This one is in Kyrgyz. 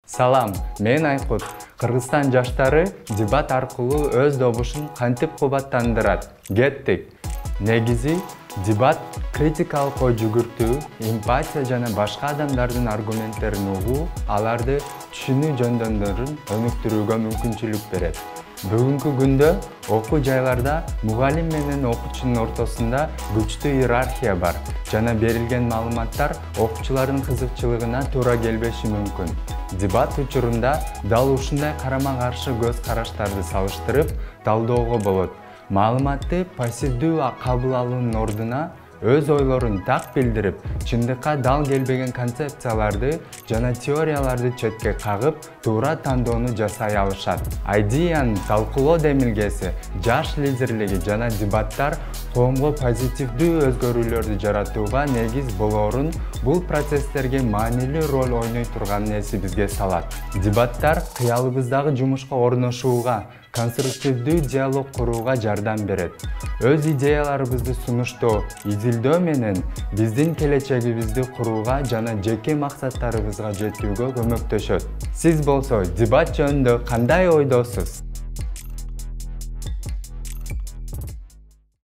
Салам, мен Айкут. Кыргызстан жаштары дебат аркылуу өз добушун кантип кубаттандырат? Кеттик. Негизи, дебат критикалык ой жүгүртүү, эмпатия жана башка адамдардын аргументтерин угуу, аларды түшүнүү жөндөмдөрүн өнүктүрүүгө мүмкүнчүлүк берет. Бүгүнкү күндө окуу жайларда мугалим менен окуучунун ортосунда күчтүү иерархия бар жана берилген маалыматтар окуучулардын кызыкчылыгына туура келбеши мүмкүн. Дебат учурунда дал ушундай карама-каршы көз караштарды салыштырып талдоого болот. Маалыматты пассивдүү кабыл алуунун ордуна өз ойлорун так билдирип, чындыкка дал келбеген концепцияларды жана теорияларды четке кагып, туура тандоону жасай алышат. Идеянын талкуулоо демилгеси, жаш лидерлиги жана дебаттар коомго позитивдүү өзгөрүүлөрдү жаратууга негиз болоорун, бул процесстерге маанилүү роль ойной турганын эсибизге салат. Дебаттар кыялыбыздагы жумушка орношууга, конструктивдүү диалог курууга жардам берет. Өз идеяларыбызды сунуштоо, изилдөө менен биздин келечегибизди курууга жана жеке максаттарыбызга жетүүгө көмөктөшөт. Сиз болсо дебат жөнүндө кандай ойдосуз?